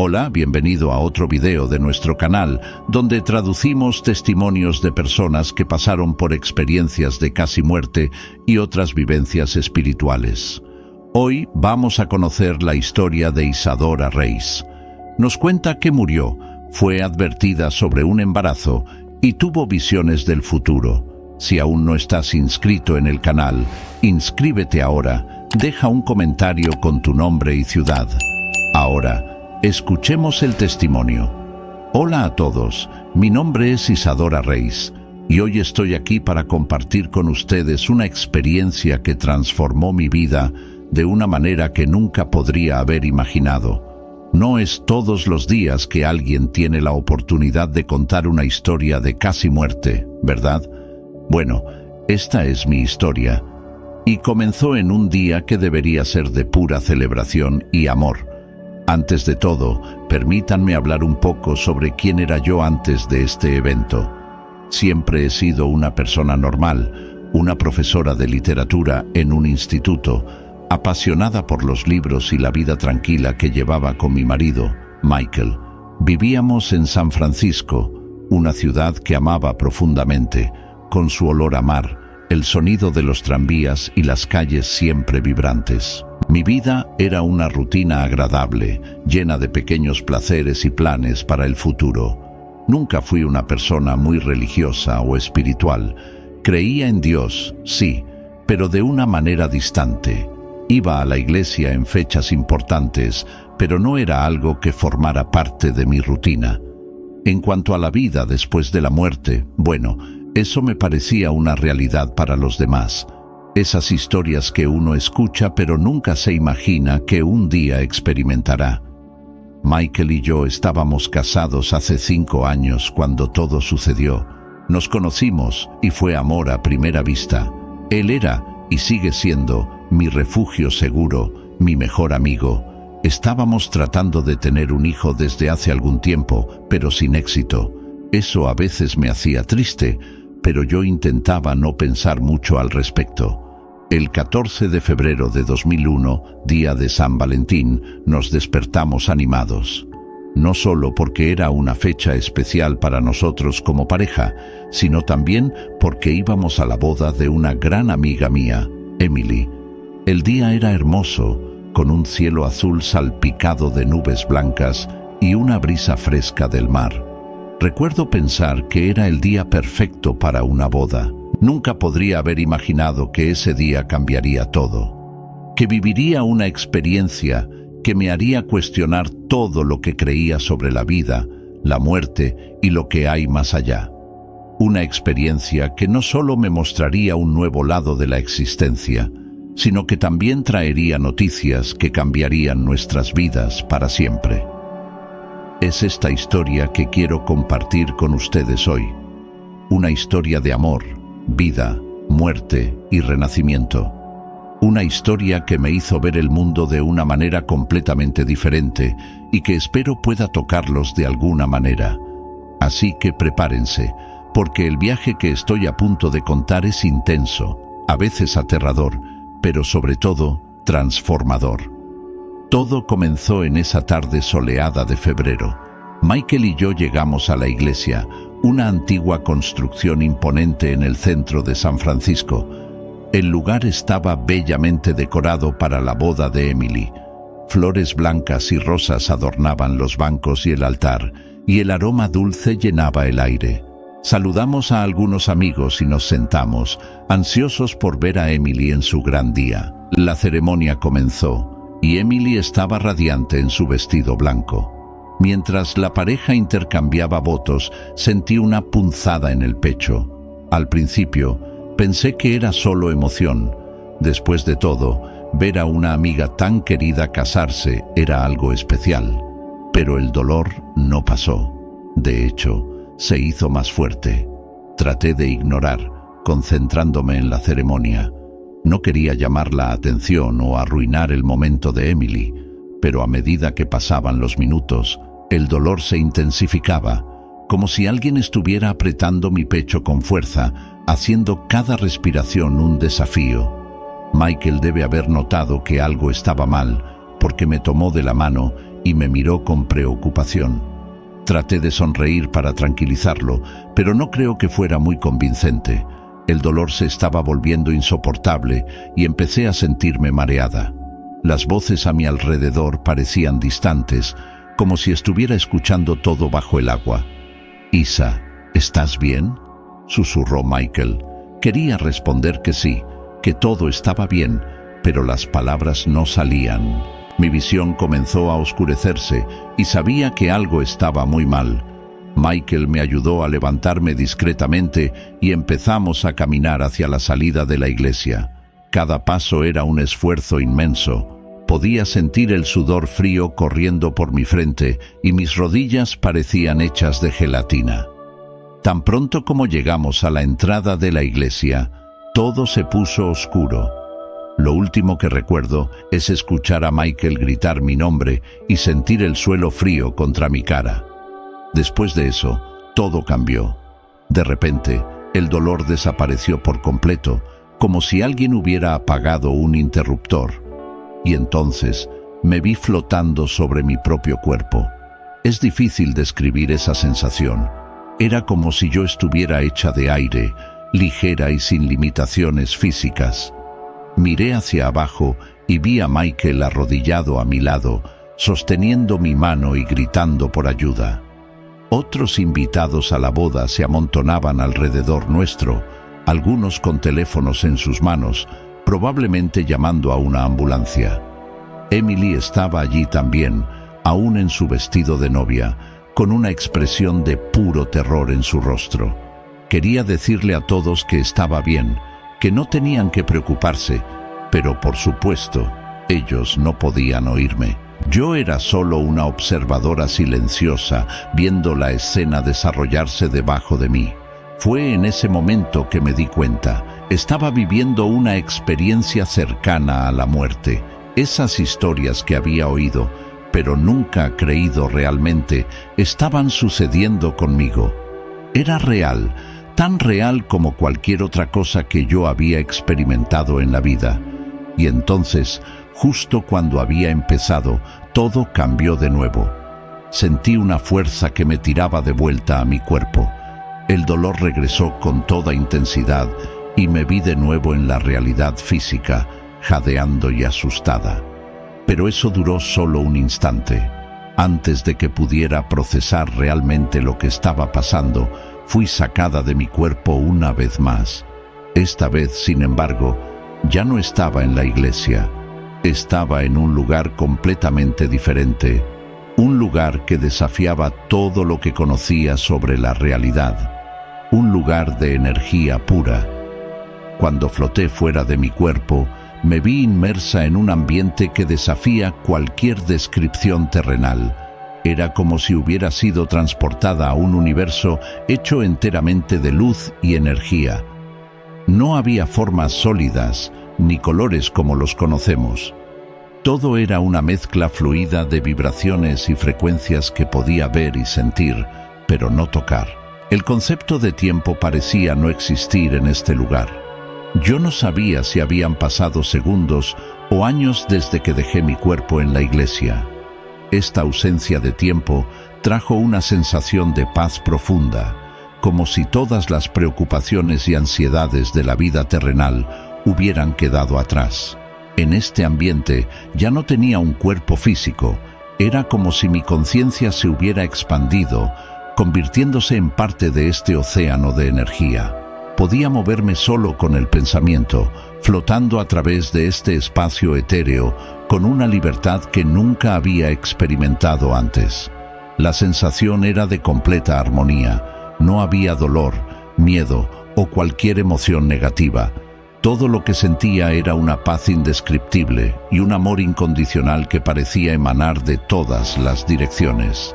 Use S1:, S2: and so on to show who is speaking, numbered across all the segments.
S1: Hola, bienvenido a otro video de nuestro canal, donde traducimos testimonios de personas que pasaron por experiencias de casi muerte y otras vivencias espirituales. Hoy vamos a conocer la historia de Isadora Reis. Nos cuenta que murió, fue advertida sobre un embarazo y tuvo visiones del futuro. Si aún no estás inscrito en el canal, inscríbete ahora, deja un comentario con tu nombre y ciudad. Ahora, escuchemos el testimonio. Hola a todos, mi nombre es Isadora Reis y hoy estoy aquí para compartir con ustedes una experiencia que transformó mi vida de una manera que nunca podría haber imaginado. No es todos los días que alguien tiene la oportunidad de contar una historia de casi muerte, ¿verdad? Bueno, esta es mi historia, y comenzó en un día que debería ser de pura celebración y amor. Antes de todo, permítanme hablar un poco sobre quién era yo antes de este evento. Siempre he sido una persona normal, una profesora de literatura en un instituto, apasionada por los libros y la vida tranquila que llevaba con mi marido, Michael. Vivíamos en San Francisco, una ciudad que amaba profundamente, con su olor a mar, el sonido de los tranvías y las calles siempre vibrantes. Mi vida era una rutina agradable, llena de pequeños placeres y planes para el futuro. Nunca fui una persona muy religiosa o espiritual. Creía en Dios, sí, pero de una manera distante. Iba a la iglesia en fechas importantes, pero no era algo que formara parte de mi rutina. En cuanto a la vida después de la muerte, bueno, eso me parecía una realidad para los demás. Esas historias que uno escucha pero nunca se imagina que un día experimentará. Michael y yo estábamos casados hace 5 años cuando todo sucedió. Nos conocimos y fue amor a primera vista. Él era, y sigue siendo, mi refugio seguro, mi mejor amigo. Estábamos tratando de tener un hijo desde hace algún tiempo, pero sin éxito. Eso a veces me hacía triste, pero yo intentaba no pensar mucho al respecto. El 14 de febrero de 2001, día de San Valentín, nos despertamos animados. No solo porque era una fecha especial para nosotros como pareja, sino también porque íbamos a la boda de una gran amiga mía, Emily. El día era hermoso, con un cielo azul salpicado de nubes blancas y una brisa fresca del mar. Recuerdo pensar que era el día perfecto para una boda. Nunca podría haber imaginado que ese día cambiaría todo, que viviría una experiencia que me haría cuestionar todo lo que creía sobre la vida, la muerte y lo que hay más allá. Una experiencia que no solo me mostraría un nuevo lado de la existencia, sino que también traería noticias que cambiarían nuestras vidas para siempre. Es esta historia que quiero compartir con ustedes hoy. Una historia de amor, vida, muerte y renacimiento. Una historia que me hizo ver el mundo de una manera completamente diferente y que espero pueda tocarlos de alguna manera. Así que prepárense, porque el viaje que estoy a punto de contar es intenso, a veces aterrador, pero sobre todo transformador. Todo comenzó en esa tarde soleada de febrero. Michael y yo llegamos a la iglesia, una antigua construcción imponente en el centro de San Francisco. El lugar estaba bellamente decorado para la boda de Emily. Flores blancas y rosas adornaban los bancos y el altar, y el aroma dulce llenaba el aire. Saludamos a algunos amigos y nos sentamos, ansiosos por ver a Emily en su gran día. La ceremonia comenzó, y Emily estaba radiante en su vestido blanco. Mientras la pareja intercambiaba votos, sentí una punzada en el pecho. Al principio, pensé que era solo emoción. Después de todo, ver a una amiga tan querida casarse era algo especial. Pero el dolor no pasó. De hecho, se hizo más fuerte. Traté de ignorar, concentrándome en la ceremonia. No quería llamar la atención o arruinar el momento de Emily, pero a medida que pasaban los minutos, el dolor se intensificaba, como si alguien estuviera apretando mi pecho con fuerza, haciendo cada respiración un desafío. Michael debe haber notado que algo estaba mal, porque me tomó de la mano y me miró con preocupación. Traté de sonreír para tranquilizarlo, pero no creo que fuera muy convincente. El dolor se estaba volviendo insoportable y empecé a sentirme mareada. Las voces a mi alrededor parecían distantes, como si estuviera escuchando todo bajo el agua. «Isa, ¿estás bien?», susurró Michael. Quería responder que sí, que todo estaba bien, pero las palabras no salían. Mi visión comenzó a oscurecerse y sabía que algo estaba muy mal. Michael me ayudó a levantarme discretamente y empezamos a caminar hacia la salida de la iglesia. Cada paso era un esfuerzo inmenso. Podía sentir el sudor frío corriendo por mi frente y mis rodillas parecían hechas de gelatina. Tan pronto como llegamos a la entrada de la iglesia, todo se puso oscuro. Lo último que recuerdo es escuchar a Michael gritar mi nombre y sentir el suelo frío contra mi cara. Después de eso, todo cambió. De repente, el dolor desapareció por completo, como si alguien hubiera apagado un interruptor. Y entonces me vi flotando sobre mi propio cuerpo. Es difícil describir esa sensación. Era como si yo estuviera hecha de aire, ligera y sin limitaciones físicas. Miré hacia abajo y vi a Michael arrodillado a mi lado, sosteniendo mi mano y gritando por ayuda. Otros invitados a la boda se amontonaban alrededor nuestro, algunos con teléfonos en sus manos, probablemente llamando a una ambulancia. Emily estaba allí también, aún en su vestido de novia, con una expresión de puro terror en su rostro. Quería decirle a todos que estaba bien, que no tenían que preocuparse, pero por supuesto, ellos no podían oírme. Yo era solo una observadora silenciosa, viendo la escena desarrollarse debajo de mí. Fue en ese momento que me di cuenta. Estaba viviendo una experiencia cercana a la muerte. Esas historias que había oído, pero nunca creído realmente, estaban sucediendo conmigo. Era real, tan real como cualquier otra cosa que yo había experimentado en la vida. Y entonces, justo cuando había empezado, todo cambió de nuevo. Sentí una fuerza que me tiraba de vuelta a mi cuerpo. El dolor regresó con toda intensidad y me vi de nuevo en la realidad física, jadeando y asustada. Pero eso duró solo un instante. Antes de que pudiera procesar realmente lo que estaba pasando, fui sacada de mi cuerpo una vez más. Esta vez, sin embargo, ya no estaba en la iglesia. Estaba en un lugar completamente diferente, un lugar que desafiaba todo lo que conocía sobre la realidad, un lugar de energía pura. Cuando floté fuera de mi cuerpo, me vi inmersa en un ambiente que desafía cualquier descripción terrenal. Era como si hubiera sido transportada a un universo hecho enteramente de luz y energía. No había formas sólidas, ni colores como los conocemos. Todo era una mezcla fluida de vibraciones y frecuencias que podía ver y sentir, pero no tocar. El concepto de tiempo parecía no existir en este lugar. Yo no sabía si habían pasado segundos o años desde que dejé mi cuerpo en la iglesia. Esta ausencia de tiempo trajo una sensación de paz profunda, como si todas las preocupaciones y ansiedades de la vida terrenal hubieran quedado atrás. En este ambiente ya no tenía un cuerpo físico, era como si mi conciencia se hubiera expandido, convirtiéndose en parte de este océano de energía. Podía moverme solo con el pensamiento, flotando a través de este espacio etéreo, con una libertad que nunca había experimentado antes. La sensación era de completa armonía. No había dolor, miedo o cualquier emoción negativa. Todo lo que sentía era una paz indescriptible y un amor incondicional que parecía emanar de todas las direcciones.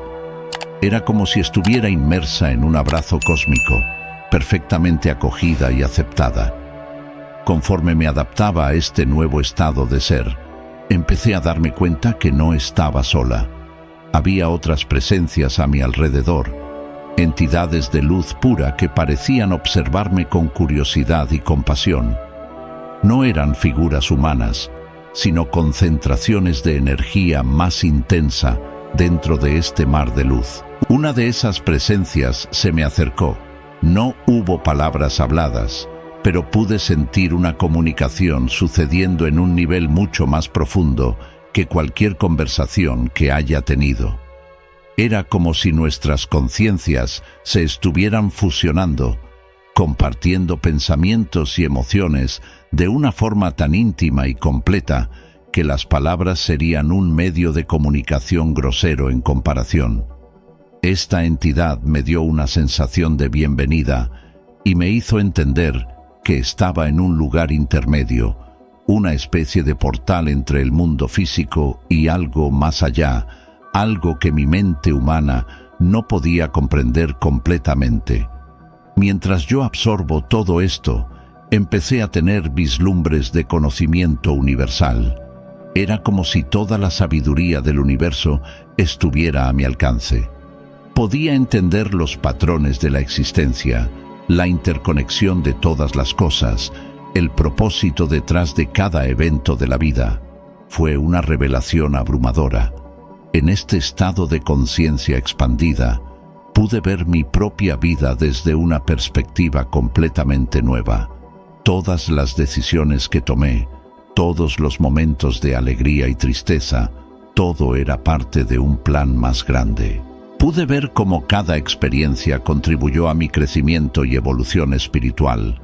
S1: Era como si estuviera inmersa en un abrazo cósmico, perfectamente acogida y aceptada. Conforme me adaptaba a este nuevo estado de ser, empecé a darme cuenta que no estaba sola. Había otras presencias a mi alrededor, entidades de luz pura que parecían observarme con curiosidad y compasión. No eran figuras humanas, sino concentraciones de energía más intensa, dentro de este mar de luz. Una de esas presencias se me acercó. No hubo palabras habladas, pero pude sentir una comunicación sucediendo en un nivel mucho más profundo que cualquier conversación que haya tenido. Era como si nuestras conciencias se estuvieran fusionando, compartiendo pensamientos y emociones de una forma tan íntima y completa que las palabras serían un medio de comunicación grosero en comparación. Esta entidad me dio una sensación de bienvenida y me hizo entender que estaba en un lugar intermedio, una especie de portal entre el mundo físico y algo más allá, algo que mi mente humana no podía comprender completamente. Mientras yo absorbo todo esto, empecé a tener vislumbres de conocimiento universal. Era como si toda la sabiduría del universo estuviera a mi alcance. Podía entender los patrones de la existencia, la interconexión de todas las cosas, el propósito detrás de cada evento de la vida. Fue una revelación abrumadora. En este estado de conciencia expandida, pude ver mi propia vida desde una perspectiva completamente nueva. Todas las decisiones que tomé, todos los momentos de alegría y tristeza, todo era parte de un plan más grande. Pude ver cómo cada experiencia contribuyó a mi crecimiento y evolución espiritual.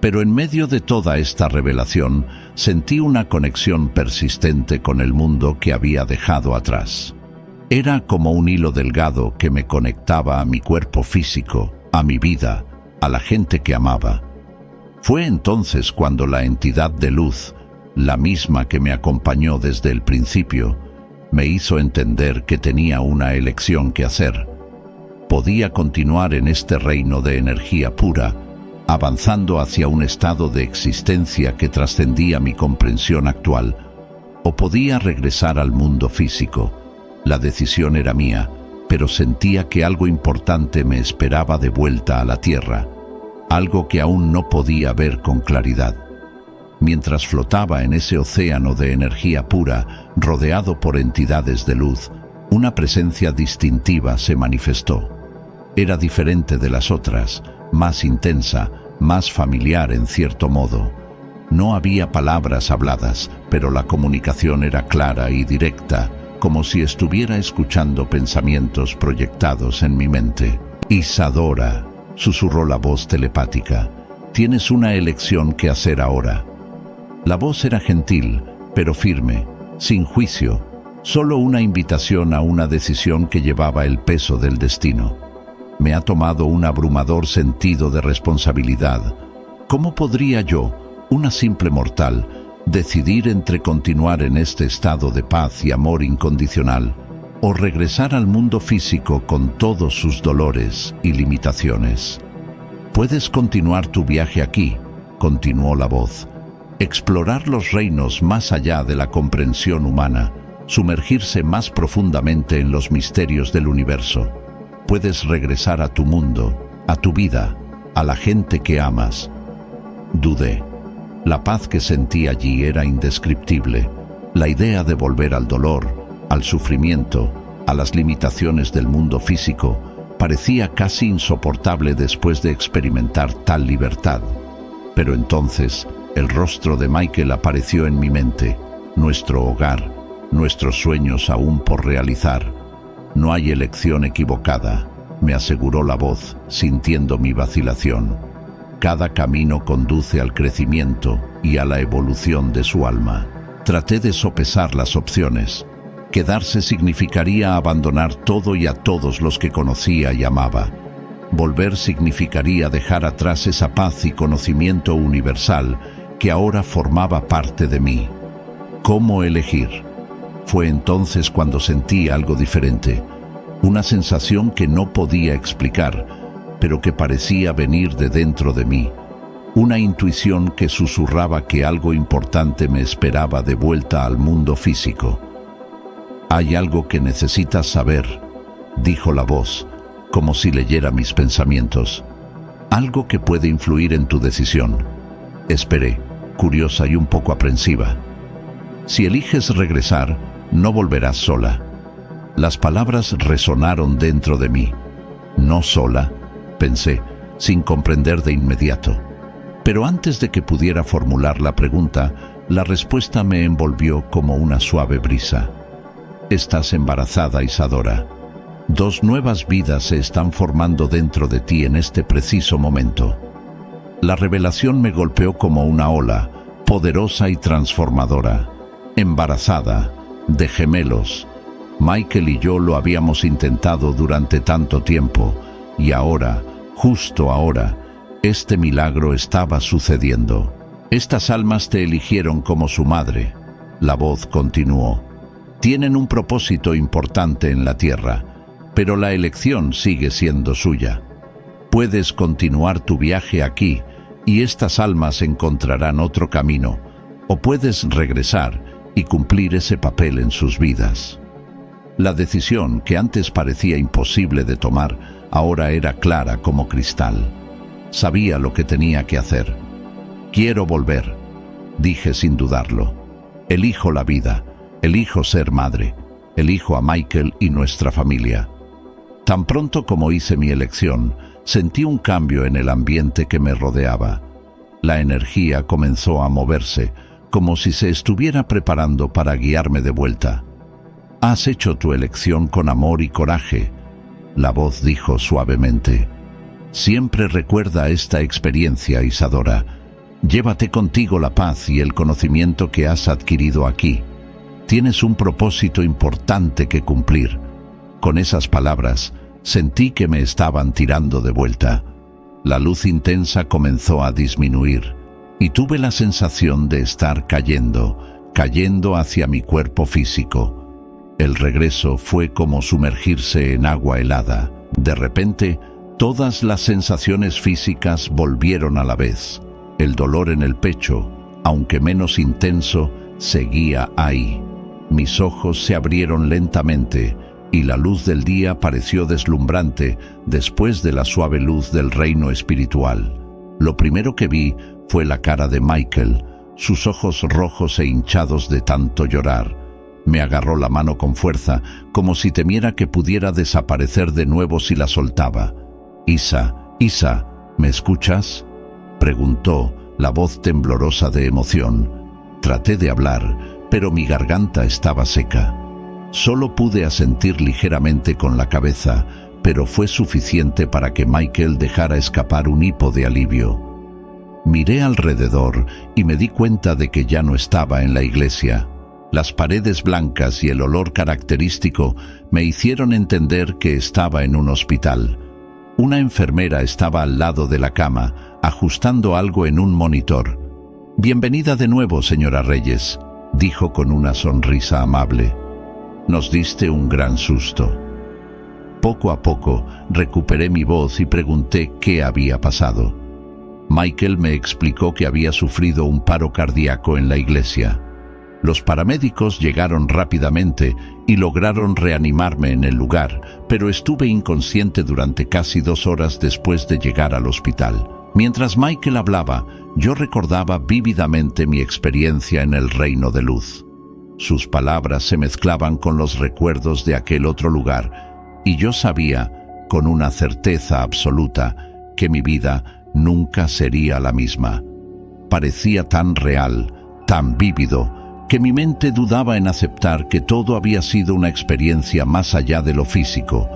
S1: Pero en medio de toda esta revelación, sentí una conexión persistente con el mundo que había dejado atrás. Era como un hilo delgado que me conectaba a mi cuerpo físico, a mi vida, a la gente que amaba. Fue entonces cuando la entidad de luz, la misma que me acompañó desde el principio, me hizo entender que tenía una elección que hacer. Podía continuar en este reino de energía pura, avanzando hacia un estado de existencia que trascendía mi comprensión actual, o podía regresar al mundo físico. La decisión era mía, pero sentía que algo importante me esperaba de vuelta a la Tierra, algo que aún no podía ver con claridad. Mientras flotaba en ese océano de energía pura, rodeado por entidades de luz, una presencia distintiva se manifestó. Era diferente de las otras, más intensa, más familiar en cierto modo. No había palabras habladas, pero la comunicación era clara y directa, como si estuviera escuchando pensamientos proyectados en mi mente. Isadora, susurró la voz telepática, tienes una elección que hacer ahora. La voz era gentil, pero firme, sin juicio, solo una invitación a una decisión que llevaba el peso del destino. Me ha tomado un abrumador sentido de responsabilidad. ¿Cómo podría yo, una simple mortal, decidir entre continuar en este estado de paz y amor incondicional o regresar al mundo físico con todos sus dolores y limitaciones? Puedes continuar tu viaje aquí, continuó la voz. Explorar los reinos más allá de la comprensión humana, sumergirse más profundamente en los misterios del universo. Puedes regresar a tu mundo, a tu vida, a la gente que amas. Dudé. La paz que sentí allí era indescriptible. La idea de volver al dolor, al sufrimiento, a las limitaciones del mundo físico, parecía casi insoportable después de experimentar tal libertad. Pero entonces, el rostro de Michael apareció en mi mente, nuestro hogar, nuestros sueños aún por realizar. No hay elección equivocada, me aseguró la voz, sintiendo mi vacilación. Cada camino conduce al crecimiento y a la evolución de su alma. Traté de sopesar las opciones. Quedarse significaría abandonar todo y a todos los que conocía y amaba. Volver significaría dejar atrás esa paz y conocimiento universal que ahora formaba parte de mí. ¿Cómo elegir? Fue entonces cuando sentí algo diferente, una sensación que no podía explicar, pero que parecía venir de dentro de mí, una intuición que susurraba que algo importante me esperaba de vuelta al mundo físico. Hay algo que necesitas saber, dijo la voz, como si leyera mis pensamientos. Algo que puede influir en tu decisión. Esperé, curiosa y un poco aprensiva. Si eliges regresar, no volverás sola. Las palabras resonaron dentro de mí. No sola, pensé, sin comprender de inmediato. Pero antes de que pudiera formular la pregunta, la respuesta me envolvió como una suave brisa. Estás embarazada, Isadora. 2 nuevas vidas se están formando dentro de ti en este preciso momento. La revelación me golpeó como una ola, poderosa y transformadora. Embarazada, de gemelos. Michael y yo lo habíamos intentado durante tanto tiempo, y ahora, justo ahora, este milagro estaba sucediendo. Estas almas te eligieron como su madre. La voz continuó. Tienen un propósito importante en la tierra, pero la elección sigue siendo suya. Puedes continuar tu viaje aquí, y estas almas encontrarán otro camino, o puedes regresar y cumplir ese papel en sus vidas. La decisión, que antes parecía imposible de tomar, ahora era clara como cristal. Sabía lo que tenía que hacer. Quiero volver, dije sin dudarlo. Elijo la vida, elijo ser madre, elijo a Michael y nuestra familia. Tan pronto como hice mi elección, sentí un cambio en el ambiente que me rodeaba. La energía comenzó a moverse, como si se estuviera preparando para guiarme de vuelta. Has hecho tu elección con amor y coraje, la voz dijo suavemente. Siempre recuerda esta experiencia, Isadora. Llévate contigo la paz y el conocimiento que has adquirido aquí. Tienes un propósito importante que cumplir. Con esas palabras, sentí que me estaban tirando de vuelta. La luz intensa comenzó a disminuir, y tuve la sensación de estar cayendo hacia mi cuerpo físico. El regreso fue como sumergirse en agua helada. De repente, todas las sensaciones físicas volvieron a la vez. El dolor en el pecho, aunque menos intenso, seguía ahí. Mis ojos se abrieron lentamente, y la luz del día pareció deslumbrante después de la suave luz del reino espiritual. Lo primero que vi fue la cara de Michael, sus ojos rojos e hinchados de tanto llorar. Me agarró la mano con fuerza, como si temiera que pudiera desaparecer de nuevo si la soltaba. Isa, ¿me escuchas?, preguntó, la voz temblorosa de emoción. Traté de hablar, pero mi garganta estaba seca. Solo pude asentir ligeramente con la cabeza, pero fue suficiente para que Michael dejara escapar un hipo de alivio. Miré alrededor y me di cuenta de que ya no estaba en la iglesia. Las paredes blancas y el olor característico me hicieron entender que estaba en un hospital. Una enfermera estaba al lado de la cama, ajustando algo en un monitor. «Bienvenida de nuevo, señora Reyes», dijo con una sonrisa amable. «Nos diste un gran susto». Poco a poco recuperé mi voz y pregunté qué había pasado. Michael me explicó que había sufrido un paro cardíaco en la iglesia. Los paramédicos llegaron rápidamente y lograron reanimarme en el lugar, pero estuve inconsciente durante casi 2 horas después de llegar al hospital. Mientras Michael hablaba, yo recordaba vívidamente mi experiencia en el reino de luz. Sus palabras se mezclaban con los recuerdos de aquel otro lugar, y yo sabía, con una certeza absoluta, que mi vida nunca sería la misma. Parecía tan real, tan vívido, que mi mente dudaba en aceptar que todo había sido una experiencia más allá de lo físico.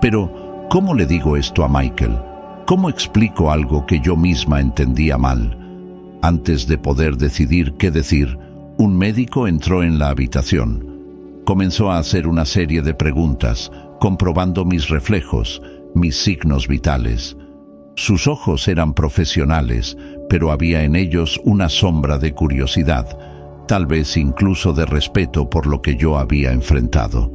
S1: Pero, ¿cómo le digo esto a Michael? ¿Cómo explico algo que yo misma entendía mal? Antes de poder decidir qué decir, un médico entró en la habitación. Comenzó a hacer una serie de preguntas, comprobando mis reflejos, mis signos vitales. Sus ojos eran profesionales, pero había en ellos una sombra de curiosidad, tal vez incluso de respeto por lo que yo había enfrentado.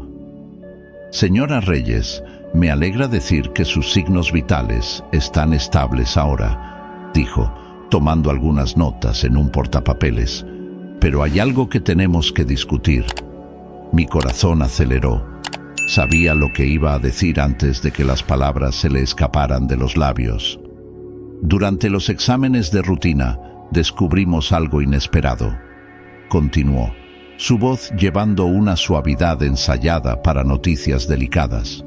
S1: «Señora Reyes, me alegra decir que sus signos vitales están estables ahora», dijo, tomando algunas notas en un portapapeles. «Pero hay algo que tenemos que discutir». Mi corazón aceleró. Sabía lo que iba a decir antes de que las palabras se le escaparan de los labios. «Durante los exámenes de rutina, descubrimos algo inesperado», continuó. su voz llevando una suavidad ensayada para noticias delicadas.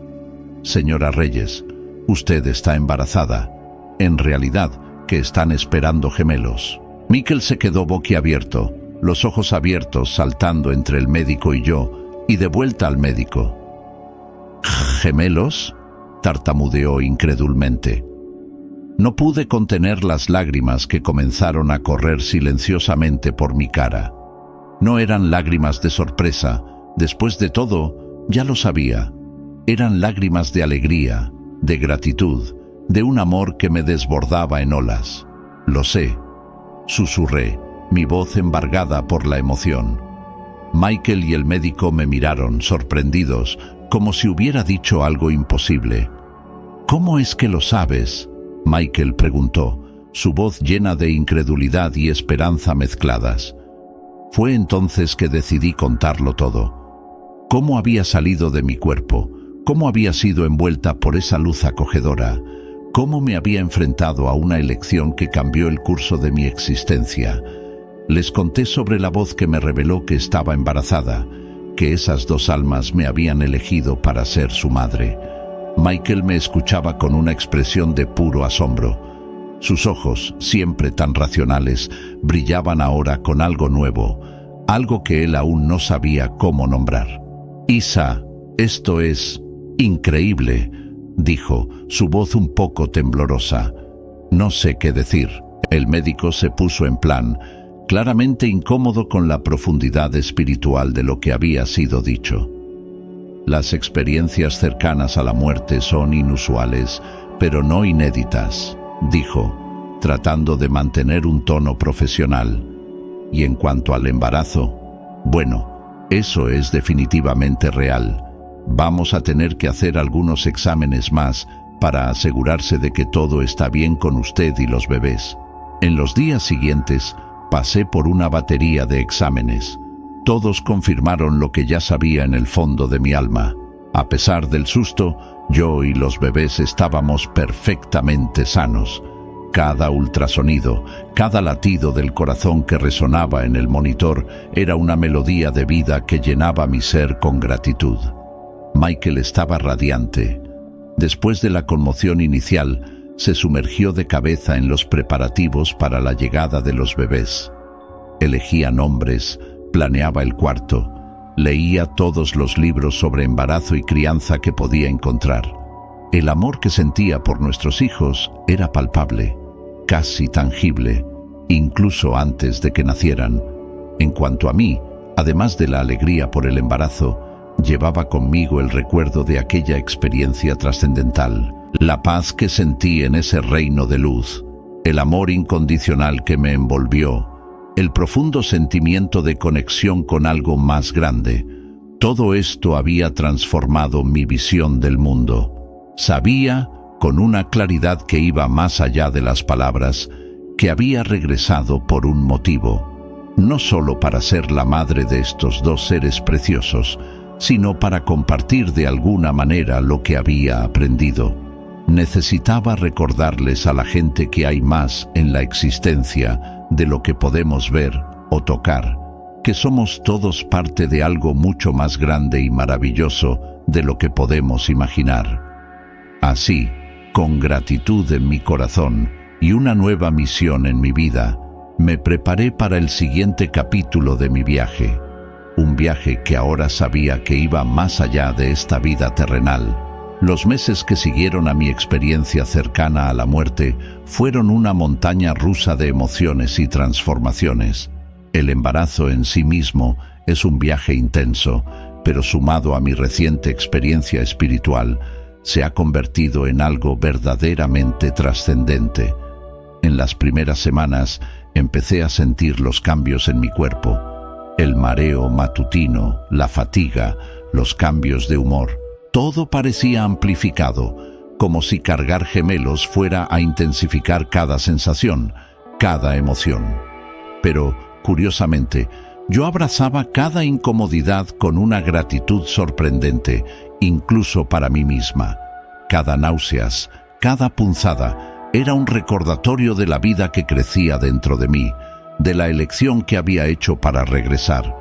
S1: «Señora Reyes, usted está embarazada. En realidad, que están esperando gemelos». Mikel se quedó boquiabierto, los ojos abiertos saltando entre el médico y yo, y de vuelta al médico. «¿Gemelos?», tartamudeó incrédulmente. No pude contener las lágrimas que comenzaron a correr silenciosamente por mi cara. No eran lágrimas de sorpresa, después de todo, ya lo sabía. Eran lágrimas de alegría, de gratitud, de un amor que me desbordaba en olas. «Lo sé», susurré, mi voz embargada por la emoción. Mikel y el médico me miraron, sorprendidos, como si hubiera dicho algo imposible. «¿Cómo es que lo sabes?», Mikel preguntó, su voz llena de incredulidad y esperanza mezcladas. Fue entonces que decidí contarlo todo. Cómo había salido de mi cuerpo, cómo había sido envuelta por esa luz acogedora, cómo me había enfrentado a una elección que cambió el curso de mi existencia. Les conté sobre la voz que me reveló que estaba embarazada, que esas dos almas me habían elegido para ser su madre. Mikel me escuchaba con una expresión de puro asombro. Sus ojos, siempre tan racionales, brillaban ahora con algo nuevo, algo que él aún no sabía cómo nombrar. «Isa, esto es increíble», dijo, su voz un poco temblorosa. «No sé qué decir». El médico se puso en plan, claramente incómodo con la profundidad espiritual de lo que había sido dicho. «Las experiencias cercanas a la muerte son inusuales, pero no inéditas», dijo, tratando de mantener un tono profesional. «Y en cuanto al embarazo, bueno, eso es definitivamente real. Vamos a tener que hacer algunos exámenes más para asegurarse de que todo está bien con usted y los bebés». En los días siguientes, pasé por una batería de exámenes. Todos confirmaron lo que ya sabía en el fondo de mi alma. A pesar del susto, yo y los bebés estábamos perfectamente sanos. Cada ultrasonido, cada latido del corazón que resonaba en el monitor era una melodía de vida que llenaba mi ser con gratitud. Mikel estaba radiante. Después de la conmoción inicial, se sumergió de cabeza en los preparativos para la llegada de los bebés. Elegía nombres, planeaba el cuarto, leía todos los libros sobre embarazo y crianza que podía encontrar. El amor que sentía por nuestros hijos era palpable, casi tangible, incluso antes de que nacieran. En cuanto a mí, además de la alegría por el embarazo, llevaba conmigo el recuerdo de aquella experiencia trascendental, la paz que sentí en ese reino de luz, el amor incondicional que me envolvió, el profundo sentimiento de conexión con algo más grande. Todo esto había transformado mi visión del mundo. Sabía, con una claridad que iba más allá de las palabras, que había regresado por un motivo, no solo para ser la madre de estos dos seres preciosos, sino para compartir de alguna manera lo que había aprendido. Necesitaba recordarles a la gente que hay más en la existencia de lo que podemos ver o tocar, que somos todos parte de algo mucho más grande y maravilloso de lo que podemos imaginar. Así, con gratitud en mi corazón y una nueva misión en mi vida, me preparé para el siguiente capítulo de mi viaje, un viaje que ahora sabía que iba más allá de esta vida terrenal. Los meses que siguieron a mi experiencia cercana a la muerte fueron una montaña rusa de emociones y transformaciones. El embarazo en sí mismo es un viaje intenso, pero sumado a mi reciente experiencia espiritual, se ha convertido en algo verdaderamente trascendente. En las primeras semanas empecé a sentir los cambios en mi cuerpo, el mareo matutino, la fatiga, los cambios de humor. Todo parecía amplificado, como si cargar gemelos fuera a intensificar cada sensación, cada emoción. Pero, curiosamente, yo abrazaba cada incomodidad con una gratitud sorprendente, incluso para mí misma. Cada náuseas, cada punzada, era un recordatorio de la vida que crecía dentro de mí, de la elección que había hecho para regresar.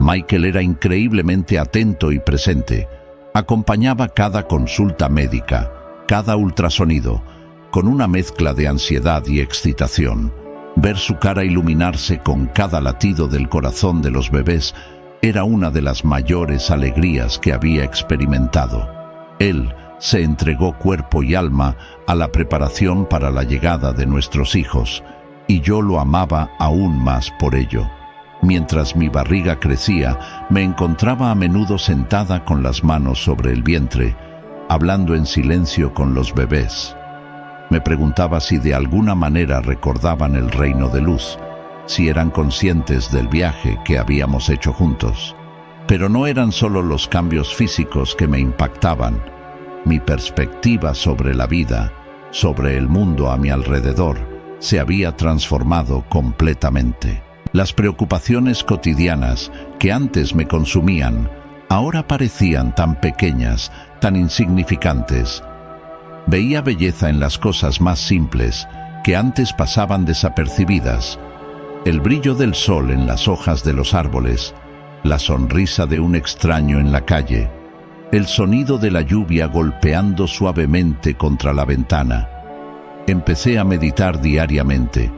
S1: Michael era increíblemente atento y presente. Acompañaba cada consulta médica, cada ultrasonido, con una mezcla de ansiedad y excitación. Ver su cara iluminarse con cada latido del corazón de los bebés era una de las mayores alegrías que había experimentado. Él se entregó cuerpo y alma a la preparación para la llegada de nuestros hijos, y yo lo amaba aún más por ello. Mientras mi barriga crecía, me encontraba a menudo sentada con las manos sobre el vientre, hablando en silencio con los bebés. Me preguntaba si de alguna manera recordaban el reino de luz, si eran conscientes del viaje que habíamos hecho juntos. Pero no eran solo los cambios físicos que me impactaban. Mi perspectiva sobre la vida, sobre el mundo a mi alrededor, se había transformado completamente. Las preocupaciones cotidianas que antes me consumían, ahora parecían tan pequeñas, tan insignificantes. Veía belleza en las cosas más simples, que antes pasaban desapercibidas. El brillo del sol en las hojas de los árboles, la sonrisa de un extraño en la calle, el sonido de la lluvia golpeando suavemente contra la ventana. Empecé a meditar diariamente,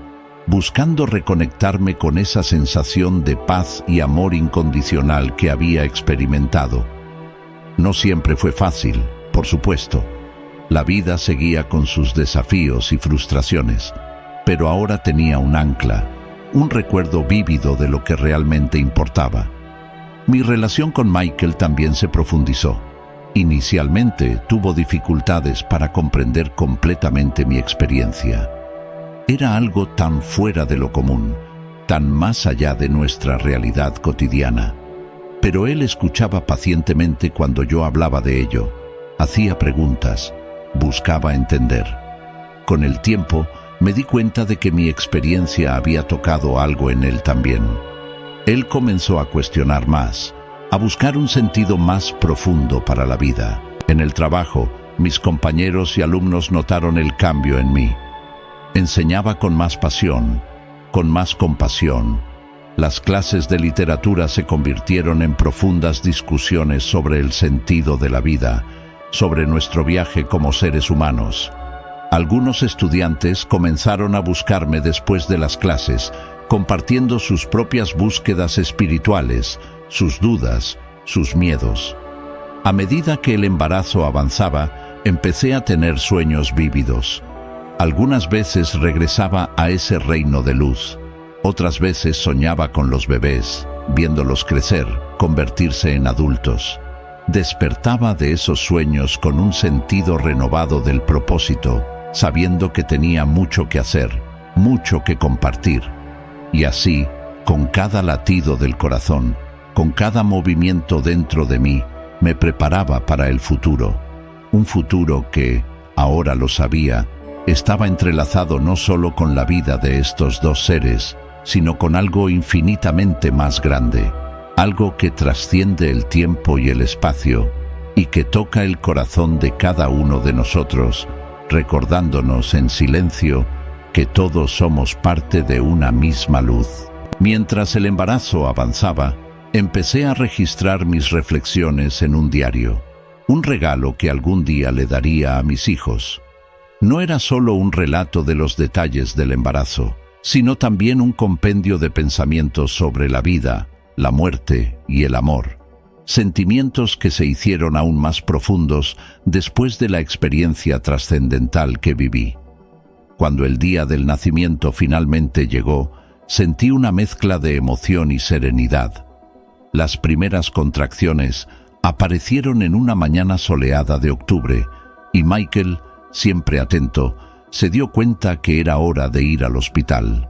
S1: buscando reconectarme con esa sensación de paz y amor incondicional que había experimentado. No siempre fue fácil, por supuesto. La vida seguía con sus desafíos y frustraciones, pero ahora tenía un ancla, un recuerdo vívido de lo que realmente importaba. Mi relación con Michael también se profundizó. Inicialmente tuvo dificultades para comprender completamente mi experiencia. Era algo tan fuera de lo común, tan más allá de nuestra realidad cotidiana. Pero él escuchaba pacientemente cuando yo hablaba de ello, hacía preguntas, buscaba entender. Con el tiempo, me di cuenta de que mi experiencia había tocado algo en él también. Él comenzó a cuestionar más, a buscar un sentido más profundo para la vida. En el trabajo, mis compañeros y alumnos notaron el cambio en mí. Enseñaba con más pasión, con más compasión. Las clases de literatura se convirtieron en profundas discusiones sobre el sentido de la vida, sobre nuestro viaje como seres humanos. Algunos estudiantes comenzaron a buscarme después de las clases, compartiendo sus propias búsquedas espirituales, sus dudas, sus miedos. A medida que el embarazo avanzaba, empecé a tener sueños vívidos. Algunas veces regresaba a ese reino de luz. Otras veces soñaba con los bebés, viéndolos crecer, convertirse en adultos. Despertaba de esos sueños con un sentido renovado del propósito, sabiendo que tenía mucho que hacer, mucho que compartir. Y así, con cada latido del corazón, con cada movimiento dentro de mí, me preparaba para el futuro. Un futuro que, ahora lo sabía, estaba entrelazado no solo con la vida de estos dos seres, sino con algo infinitamente más grande, algo que trasciende el tiempo y el espacio, y que toca el corazón de cada uno de nosotros, recordándonos en silencio que todos somos parte de una misma luz. Mientras el embarazo avanzaba, empecé a registrar mis reflexiones en un diario, un regalo que algún día le daría a mis hijos. No era solo un relato de los detalles del embarazo, sino también un compendio de pensamientos sobre la vida, la muerte y el amor. Sentimientos que se hicieron aún más profundos después de la experiencia trascendental que viví. Cuando el día del nacimiento finalmente llegó, sentí una mezcla de emoción y serenidad. Las primeras contracciones aparecieron en una mañana soleada de octubre, y Michael, siempre atento, se dio cuenta que era hora de ir al hospital.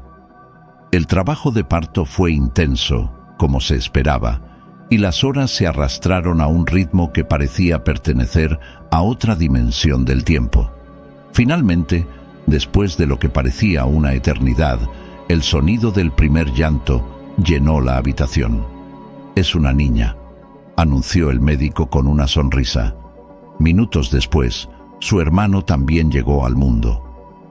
S1: El trabajo de parto fue intenso, como se esperaba, y las horas se arrastraron a un ritmo que parecía pertenecer a otra dimensión del tiempo. Finalmente, después de lo que parecía una eternidad, el sonido del primer llanto llenó la habitación. «Es una niña», anunció el médico con una sonrisa. Minutos después, su hermano también llegó al mundo.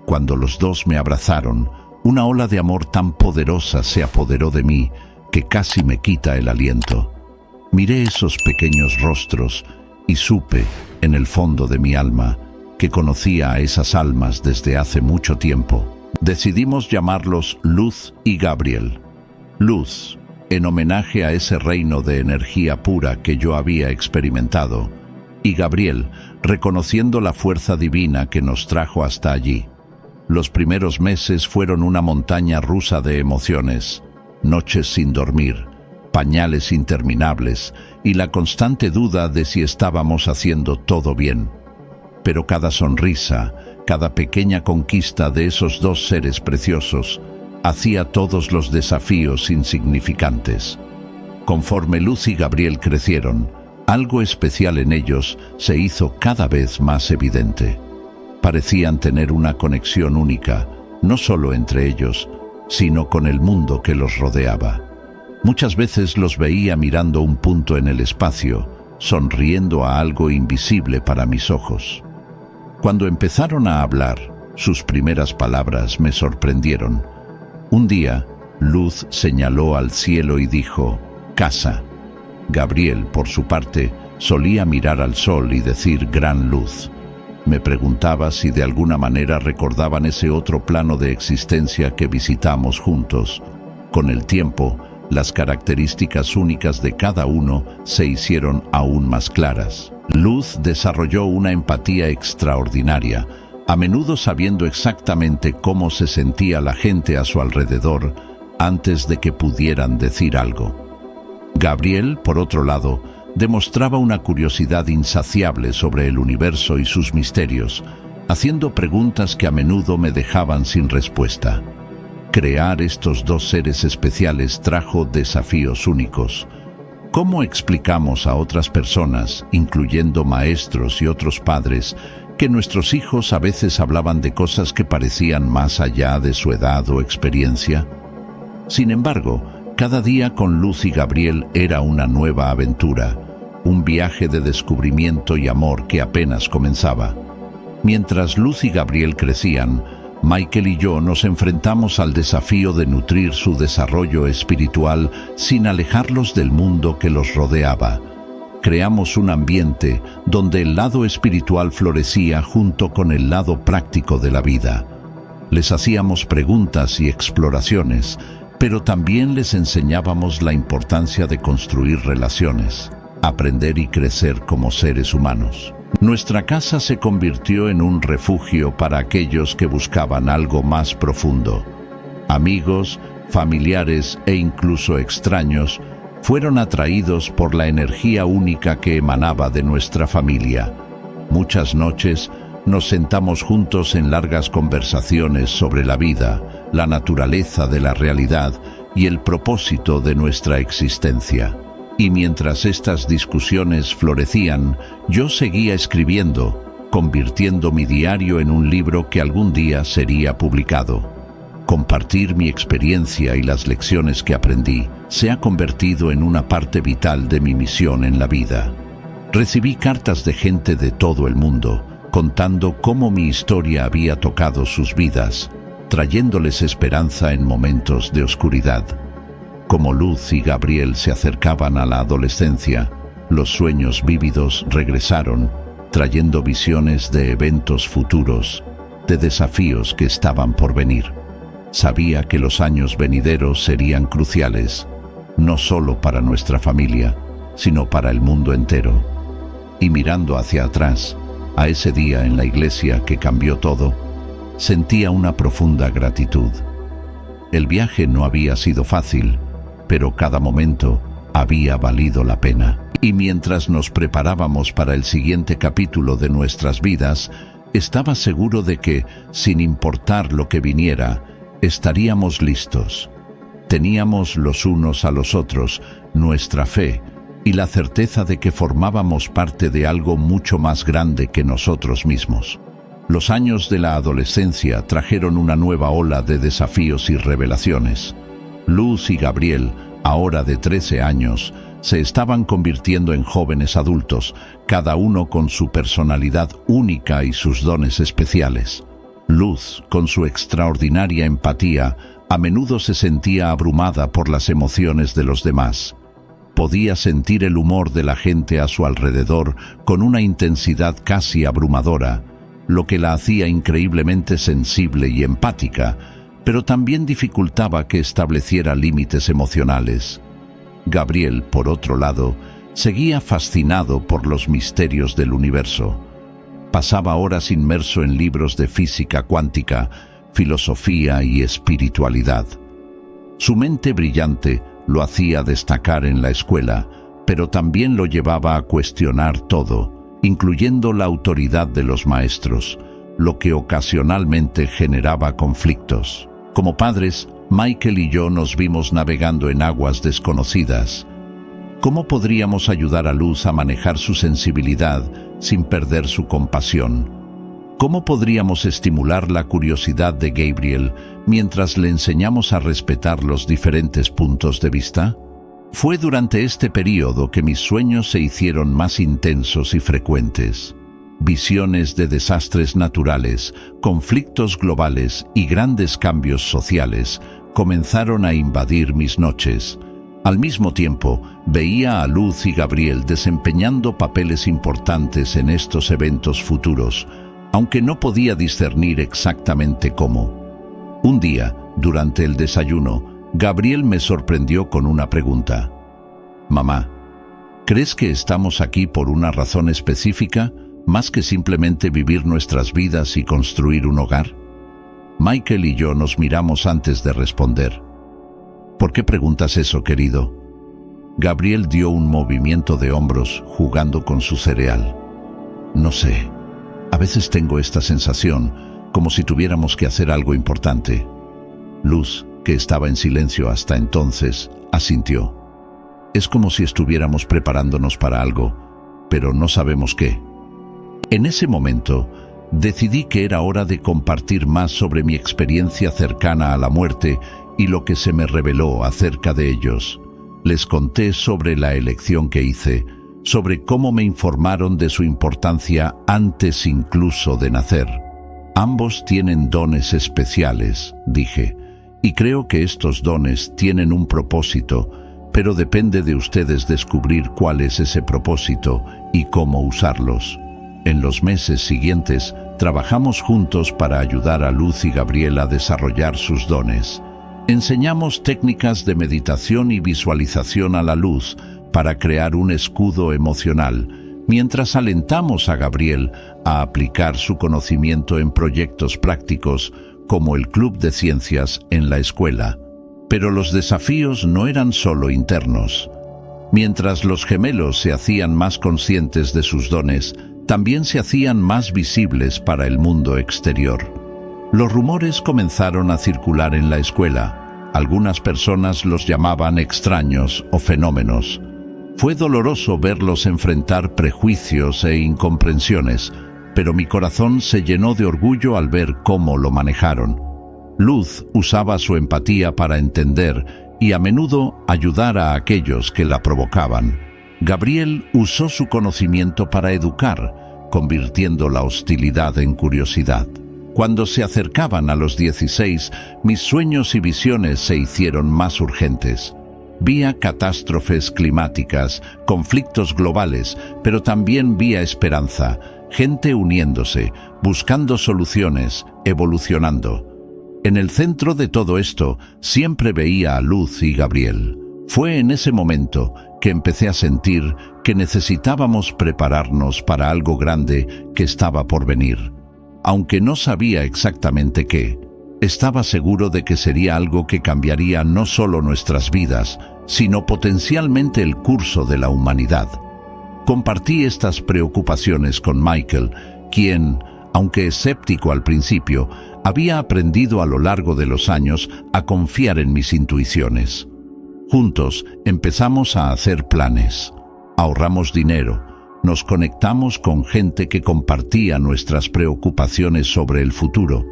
S1: Cuando los dos me abrazaron, una ola de amor tan poderosa se apoderó de mí que casi me quita el aliento. Miré esos pequeños rostros y supe, en el fondo de mi alma, que conocía a esas almas desde hace mucho tiempo. Decidimos llamarlos Luz y Gabriel. Luz, en homenaje a ese reino de energía pura que yo había experimentado, y Gabriel, reconociendo la fuerza divina que nos trajo hasta allí. Los primeros meses fueron una montaña rusa de emociones, noches sin dormir, pañales interminables y la constante duda de si estábamos haciendo todo bien. Pero cada sonrisa, cada pequeña conquista de esos dos seres preciosos, hacía todos los desafíos insignificantes. Conforme Luz y Gabriel crecieron, algo especial en ellos se hizo cada vez más evidente. Parecían tener una conexión única, no solo entre ellos, sino con el mundo que los rodeaba. Muchas veces los veía mirando un punto en el espacio, sonriendo a algo invisible para mis ojos. Cuando empezaron a hablar, sus primeras palabras me sorprendieron. Un día, Luz señaló al cielo y dijo, «Casa». Gabriel, por su parte, solía mirar al sol y decir «gran luz». Me preguntaba si de alguna manera recordaban ese otro plano de existencia que visitamos juntos. Con el tiempo, las características únicas de cada uno se hicieron aún más claras. Luz desarrolló una empatía extraordinaria, a menudo sabiendo exactamente cómo se sentía la gente a su alrededor antes de que pudieran decir algo. Gabriel, por otro lado, demostraba una curiosidad insaciable sobre el universo y sus misterios, haciendo preguntas que a menudo me dejaban sin respuesta. Crear estos dos seres especiales trajo desafíos únicos. ¿Cómo explicamos a otras personas, incluyendo maestros y otros padres, que nuestros hijos a veces hablaban de cosas que parecían más allá de su edad o experiencia? Sin embargo, cada día con Luz y Gabriel era una nueva aventura, un viaje de descubrimiento y amor que apenas comenzaba. Mientras Luz y Gabriel crecían, Michael y yo nos enfrentamos al desafío de nutrir su desarrollo espiritual sin alejarlos del mundo que los rodeaba. Creamos un ambiente donde el lado espiritual florecía junto con el lado práctico de la vida. Les hacíamos preguntas y exploraciones, pero también les enseñábamos la importancia de construir relaciones, aprender y crecer como seres humanos. Nuestra casa se convirtió en un refugio para aquellos que buscaban algo más profundo. Amigos, familiares e incluso extraños fueron atraídos por la energía única que emanaba de nuestra familia. Muchas noches nos sentamos juntos en largas conversaciones sobre la vida, la naturaleza de la realidad y el propósito de nuestra existencia. Y mientras estas discusiones florecían, yo seguía escribiendo, convirtiendo mi diario en un libro que algún día sería publicado. Compartir mi experiencia y las lecciones que aprendí se ha convertido en una parte vital de mi misión en la vida. Recibí cartas de gente de todo el mundo, contando cómo mi historia había tocado sus vidas, trayéndoles esperanza en momentos de oscuridad. Como Luz y Gabriel se acercaban a la adolescencia, los sueños vívidos regresaron, trayendo visiones de eventos futuros, de desafíos que estaban por venir. Sabía que los años venideros serían cruciales, no solo para nuestra familia, sino para el mundo entero. Y mirando hacia atrás, a ese día en la iglesia que cambió todo, sentía una profunda gratitud. El viaje no había sido fácil, pero cada momento había valido la pena. Y mientras nos preparábamos para el siguiente capítulo de nuestras vidas, estaba seguro de que, sin importar lo que viniera, estaríamos listos. Teníamos los unos a los otros nuestra fe y la certeza de que formábamos parte de algo mucho más grande que nosotros mismos. Los años de la adolescencia trajeron una nueva ola de desafíos y revelaciones. Luz y Gabriel, ahora de 13 años, se estaban convirtiendo en jóvenes adultos, cada uno con su personalidad única y sus dones especiales. Luz, con su extraordinaria empatía, A menudo se sentía abrumada por las emociones de los demás. Podía sentir el humor de la gente a su alrededor con una intensidad casi abrumadora, lo que la hacía increíblemente sensible y empática, pero también dificultaba que estableciera límites emocionales. Gabriel, por otro lado, seguía fascinado por los misterios del universo. Pasaba horas inmerso en libros de física cuántica, filosofía y espiritualidad. Su mente brillante lo hacía destacar en la escuela, pero también lo llevaba a cuestionar todo, incluyendo la autoridad de los maestros, lo que ocasionalmente generaba conflictos. Como padres, Michael y yo nos vimos navegando en aguas desconocidas. ¿Cómo podríamos ayudar a Luz a manejar su sensibilidad sin perder su compasión? ¿Cómo podríamos estimular la curiosidad de Gabriel mientras le enseñamos a respetar los diferentes puntos de vista? Fue durante este periodo que mis sueños se hicieron más intensos y frecuentes. Visiones de desastres naturales, conflictos globales y grandes cambios sociales comenzaron a invadir mis noches. Al mismo tiempo, veía a Luz y Gabriel desempeñando papeles importantes en estos eventos futuros, aunque no podía discernir exactamente cómo. Un día, durante el desayuno, Gabriel me sorprendió con una pregunta. «Mamá, ¿crees que estamos aquí por una razón específica, más que simplemente vivir nuestras vidas y construir un hogar?» Michael y yo nos miramos antes de responder. «¿Por qué preguntas eso, querido?» Gabriel dio un movimiento de hombros jugando con su cereal. «No sé. A veces tengo esta sensación, como si tuviéramos que hacer algo importante». Luz, que estaba en silencio hasta entonces, asintió. «Es como si estuviéramos preparándonos para algo, pero no sabemos qué». En ese momento, decidí que era hora de compartir más sobre mi experiencia cercana a la muerte y lo que se me reveló acerca de ellos. Les conté sobre la elección que hice, sobre cómo me informaron de su importancia antes incluso de nacer. «Ambos tienen dones especiales», dije, «y creo que estos dones tienen un propósito, pero depende de ustedes descubrir cuál es ese propósito y cómo usarlos». En los meses siguientes, trabajamos juntos para ayudar a Luz y Gabriel a desarrollar sus dones. Enseñamos técnicas de meditación y visualización a la Luz para crear un escudo emocional, mientras alentamos a Gabriel a aplicar su conocimiento en proyectos prácticos como el Club de Ciencias en la escuela. Pero los desafíos no eran solo internos. Mientras los gemelos se hacían más conscientes de sus dones, también se hacían más visibles para el mundo exterior. Los rumores comenzaron a circular en la escuela. Algunas personas los llamaban extraños o fenómenos. Fue doloroso verlos enfrentar prejuicios e incomprensiones, pero mi corazón se llenó de orgullo al ver cómo lo manejaron. Luz usaba su empatía para entender y a menudo ayudar a aquellos que la provocaban. Gabriel usó su conocimiento para educar, convirtiendo la hostilidad en curiosidad. Cuando se acercaban a los 16, mis sueños y visiones se hicieron más urgentes. Vía catástrofes climáticas, conflictos globales, pero también vía esperanza, gente uniéndose, buscando soluciones, evolucionando. En el centro de todo esto, siempre veía a Luz y Gabriel. Fue en ese momento que empecé a sentir que necesitábamos prepararnos para algo grande que estaba por venir. Aunque no sabía exactamente qué, estaba seguro de que sería algo que cambiaría no solo nuestras vidas, sino potencialmente el curso de la humanidad. Compartí estas preocupaciones con Michael, quien, aunque escéptico al principio, había aprendido a lo largo de los años a confiar en mis intuiciones. Juntos empezamos a hacer planes. Ahorramos dinero, nos conectamos con gente que compartía nuestras preocupaciones sobre el futuro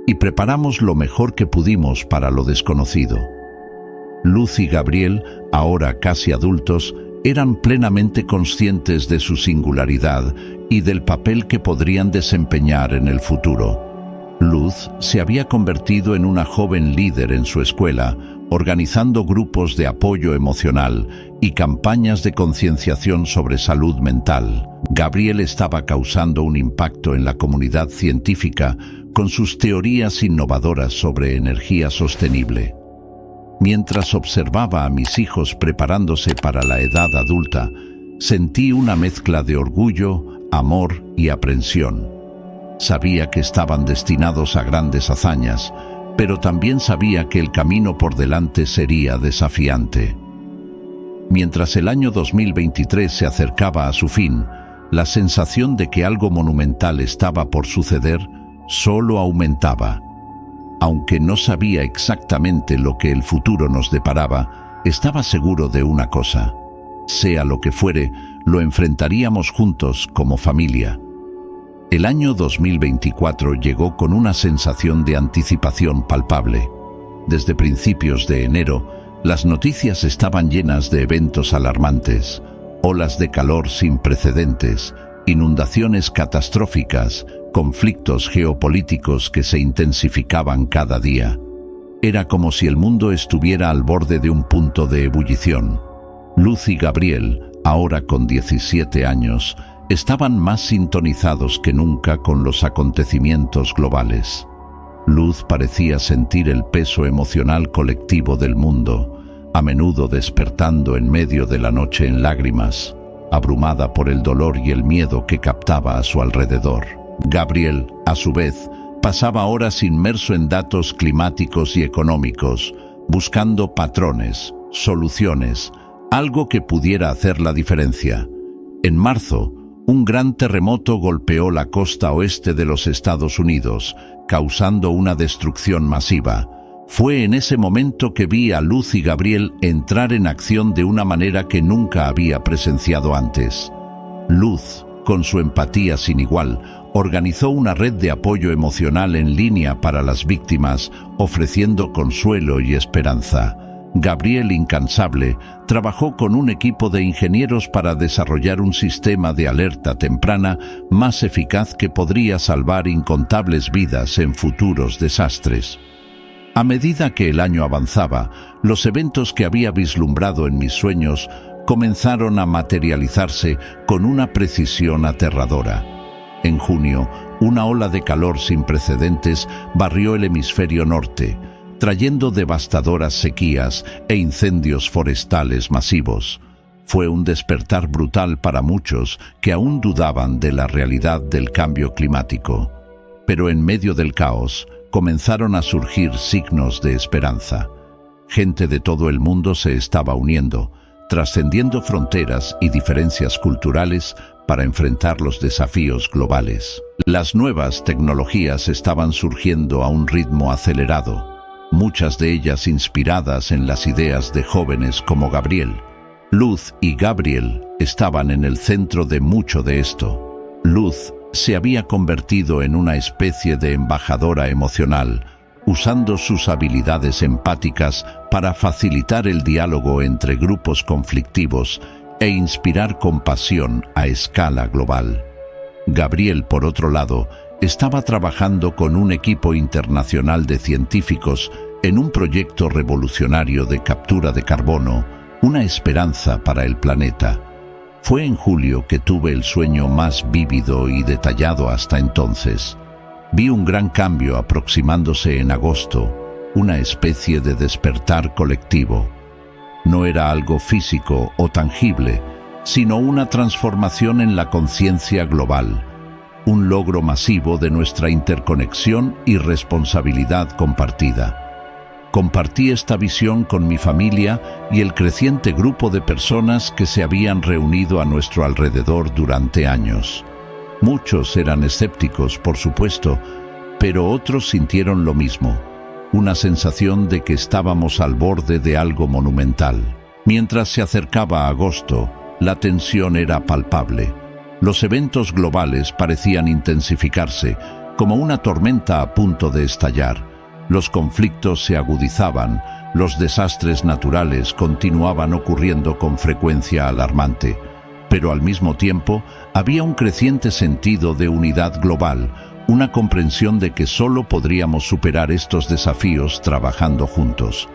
S1: y preparamos lo mejor que pudimos para lo desconocido. Luz y Gabriel, ahora casi adultos, eran plenamente conscientes de su singularidad y del papel que podrían desempeñar en el futuro. Luz se había convertido en una joven líder en su escuela, organizando grupos de apoyo emocional y campañas de concienciación sobre salud mental. Gabriel estaba causando un impacto en la comunidad científica con sus teorías innovadoras sobre energía sostenible. Mientras observaba a mis hijos preparándose para la edad adulta, sentí una mezcla de orgullo, amor y aprensión. Sabía que estaban destinados a grandes hazañas, pero también sabía que el camino por delante sería desafiante. Mientras el año 2023 se acercaba a su fin, la sensación de que algo monumental estaba por suceder solo aumentaba. Aunque no sabía exactamente lo que el futuro nos deparaba, estaba seguro de una cosa: sea lo que fuere, lo enfrentaríamos juntos como familia. El año 2024 llegó con una sensación de anticipación palpable. Desde principios de enero, las noticias estaban llenas de eventos alarmantes: olas de calor sin precedentes, inundaciones catastróficas, conflictos geopolíticos que se intensificaban cada día. Era como si el mundo estuviera al borde de un punto de ebullición. Luz y Gabriel, ahora con 17 años, estaban más sintonizados que nunca con los acontecimientos globales. Luz parecía sentir el peso emocional colectivo del mundo, a menudo despertando en medio de la noche en lágrimas, abrumada por el dolor y el miedo que captaba a su alrededor. Gabriel, a su vez, pasaba horas inmerso en datos climáticos y económicos, buscando patrones, soluciones, algo que pudiera hacer la diferencia. En marzo, un gran terremoto golpeó la costa oeste de los Estados Unidos, causando una destrucción masiva. Fue en ese momento que vi a Luz y Gabriel entrar en acción de una manera que nunca había presenciado antes. Luz, con su empatía sin igual, organizó una red de apoyo emocional en línea para las víctimas, ofreciendo consuelo y esperanza. Gabriel, incansable, trabajó con un equipo de ingenieros para desarrollar un sistema de alerta temprana más eficaz que podría salvar incontables vidas en futuros desastres. A medida que el año avanzaba, los eventos que había vislumbrado en mis sueños comenzaron a materializarse con una precisión aterradora. En junio, una ola de calor sin precedentes barrió el hemisferio norte, trayendo devastadoras sequías e incendios forestales masivos. Fue un despertar brutal para muchos que aún dudaban de la realidad del cambio climático. Pero en medio del caos, comenzaron a surgir signos de esperanza. Gente de todo el mundo se estaba uniendo, trascendiendo fronteras y diferencias culturales para enfrentar los desafíos globales. Las nuevas tecnologías estaban surgiendo a un ritmo acelerado, muchas de ellas inspiradas en las ideas de jóvenes como Gabriel. Luz y Gabriel estaban en el centro de mucho de esto. Luz se había convertido en una especie de embajadora emocional, usando sus habilidades empáticas para facilitar el diálogo entre grupos conflictivos e inspirar compasión a escala global. Gabriel, por otro lado, estaba trabajando con un equipo internacional de científicos en un proyecto revolucionario de captura de carbono, una esperanza para el planeta. Fue en julio que tuve el sueño más vívido y detallado hasta entonces. Vi un gran cambio aproximándose en agosto, una especie de despertar colectivo. No era algo físico o tangible, sino una transformación en la conciencia global, un logro masivo de nuestra interconexión y responsabilidad compartida. Compartí esta visión con mi familia y el creciente grupo de personas que se habían reunido a nuestro alrededor durante años. Muchos eran escépticos, por supuesto, pero otros sintieron lo mismo, una sensación de que estábamos al borde de algo monumental. Mientras se acercaba agosto, la tensión era palpable. Los eventos globales parecían intensificarse, como una tormenta a punto de estallar. Los conflictos se agudizaban, los desastres naturales continuaban ocurriendo con frecuencia alarmante, pero al mismo tiempo había un creciente sentido de unidad global, una comprensión de que solo podríamos superar estos desafíos trabajando juntos.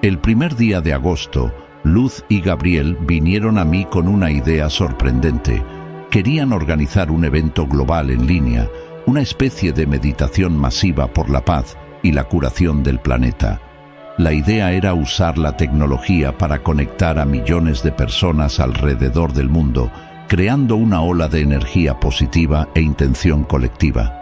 S1: El primer día de agosto, Luz y Gabriel vinieron a mí con una idea sorprendente. Querían organizar un evento global en línea, una especie de meditación masiva por la paz y la curación del planeta. La idea era usar la tecnología para conectar a millones de personas alrededor del mundo, creando una ola de energía positiva e intención colectiva.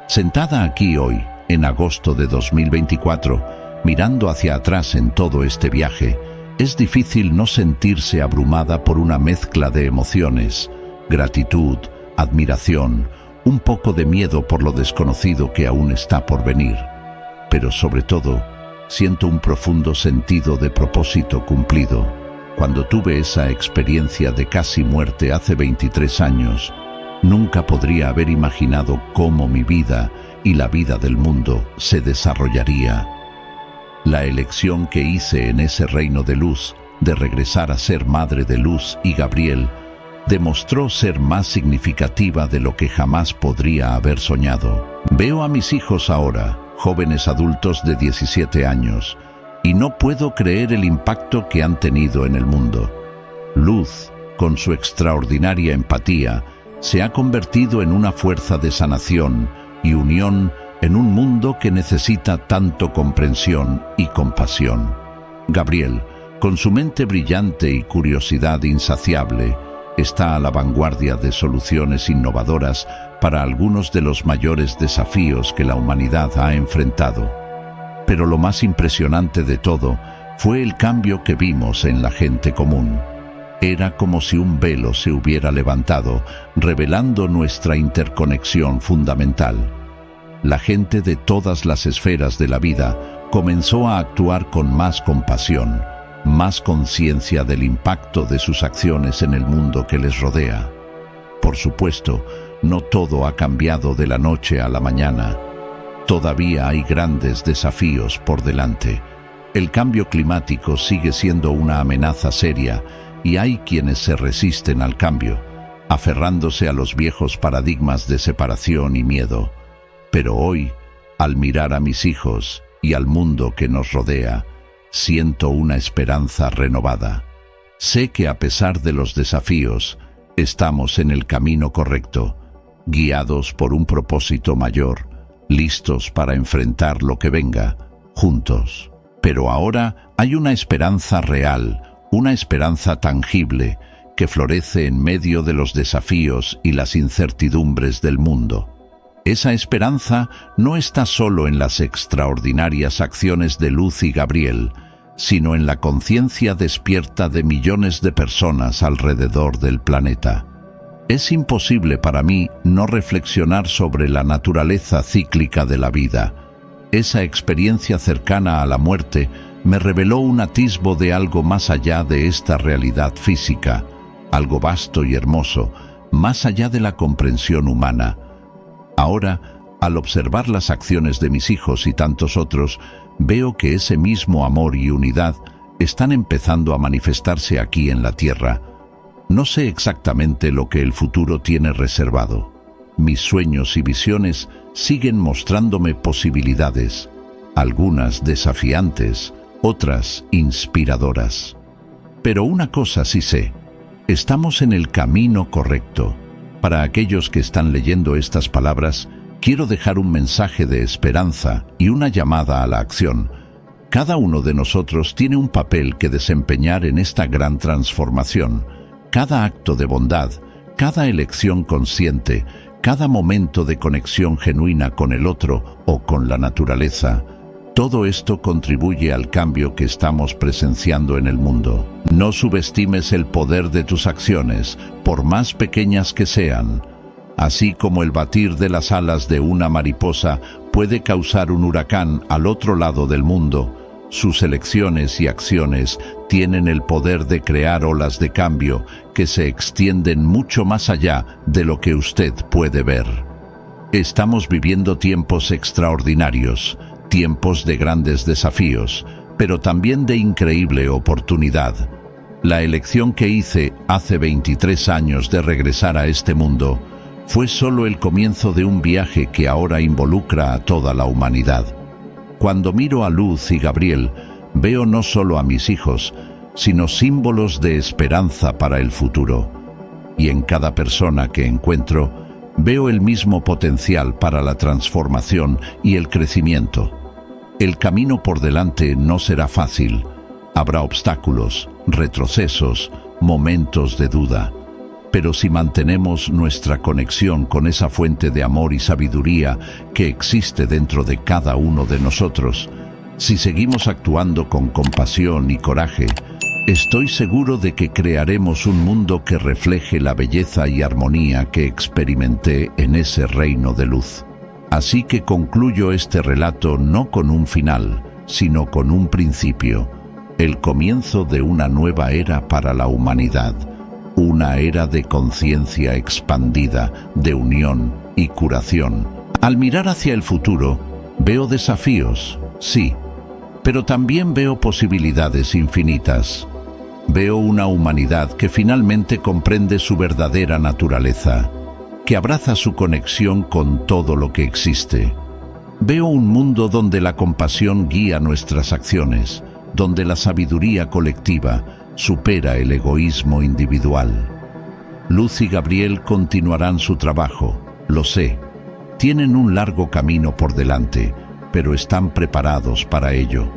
S1: Sentada aquí hoy, en agosto de 2024, mirando hacia atrás en todo este viaje, es difícil no sentirse abrumada por una mezcla de emociones: gratitud, admiración, un poco de miedo por lo desconocido que aún está por venir. Pero sobre todo, siento un profundo sentido de propósito cumplido. Cuando tuve esa experiencia de casi muerte hace 23 años, nunca podría haber imaginado cómo mi vida y la vida del mundo se desarrollaría. La elección que hice en ese reino de luz, de regresar a ser madre de Luz y Gabriel, demostró ser más significativa de lo que jamás podría haber soñado. Veo a mis hijos ahora, jóvenes adultos de 17 años, y no puedo creer el impacto que han tenido en el mundo. Luz, con su extraordinaria empatía, se ha convertido en una fuerza de sanación y unión en un mundo que necesita tanto comprensión y compasión. Gabriel, con su mente brillante y curiosidad insaciable, está a la vanguardia de soluciones innovadoras para algunos de los mayores desafíos que la humanidad ha enfrentado. Pero lo más impresionante de todo fue el cambio que vimos en la gente común. Era como si un velo se hubiera levantado, revelando nuestra interconexión fundamental. La gente de todas las esferas de la vida comenzó a actuar con más compasión, más conciencia del impacto de sus acciones en el mundo que les rodea. Por supuesto, no todo ha cambiado de la noche a la mañana. Todavía hay grandes desafíos por delante. El cambio climático sigue siendo una amenaza seria y hay quienes se resisten al cambio, aferrándose a los viejos paradigmas de separación y miedo. Pero hoy, al mirar a mis hijos y al mundo que nos rodea, siento una esperanza renovada. Sé que a pesar de los desafíos, estamos en el camino correcto, guiados por un propósito mayor, listos para enfrentar lo que venga, juntos. Pero ahora hay una esperanza real, una esperanza tangible, que florece en medio de los desafíos y las incertidumbres del mundo. Esa esperanza no está solo en las extraordinarias acciones de Luz y Gabriel, sino en la conciencia despierta de millones de personas alrededor del planeta. Es imposible para mí no reflexionar sobre la naturaleza cíclica de la vida. Esa experiencia cercana a la muerte me reveló un atisbo de algo más allá de esta realidad física, algo vasto y hermoso, más allá de la comprensión humana. Ahora, al observar las acciones de mis hijos y tantos otros, veo que ese mismo amor y unidad están empezando a manifestarse aquí en la Tierra. No sé exactamente lo que el futuro tiene reservado. Mis sueños y visiones siguen mostrándome posibilidades, algunas desafiantes, otras inspiradoras. Pero una cosa sí sé, estamos en el camino correcto. Para aquellos que están leyendo estas palabras, quiero dejar un mensaje de esperanza y una llamada a la acción. Cada uno de nosotros tiene un papel que desempeñar en esta gran transformación. Cada acto de bondad, cada elección consciente, cada momento de conexión genuina con el otro o con la naturaleza, todo esto contribuye al cambio que estamos presenciando en el mundo. No subestimes el poder de tus acciones, por más pequeñas que sean. Así como el batir de las alas de una mariposa puede causar un huracán al otro lado del mundo, sus elecciones y acciones tienen el poder de crear olas de cambio que se extienden mucho más allá de lo que usted puede ver. Estamos viviendo tiempos extraordinarios, tiempos de grandes desafíos, pero también de increíble oportunidad. La elección que hice hace 23 años de regresar a este mundo Fue solo el comienzo de un viaje que ahora involucra a toda la humanidad. Cuando miro a Luz y Gabriel, veo no solo a mis hijos, sino símbolos de esperanza para el futuro. Y en cada persona que encuentro, veo el mismo potencial para la transformación y el crecimiento. El camino por delante no será fácil. Habrá obstáculos, retrocesos, momentos de duda. Pero si mantenemos nuestra conexión con esa fuente de amor y sabiduría que existe dentro de cada uno de nosotros, si seguimos actuando con compasión y coraje, estoy seguro de que crearemos un mundo que refleje la belleza y armonía que experimenté en ese reino de luz. Así que concluyo este relato no con un final, sino con un principio, el comienzo de una nueva era para la humanidad. Una era de conciencia expandida, de unión y curación. Al mirar hacia el futuro, veo desafíos, sí, pero también veo posibilidades infinitas. Veo una humanidad que finalmente comprende su verdadera naturaleza, que abraza su conexión con todo lo que existe. Veo un mundo donde la compasión guía nuestras acciones, donde la sabiduría colectiva supera el egoísmo individual. Luz y Gabriel continuarán su trabajo, lo sé. Tienen un largo camino por delante, pero están preparados para ello.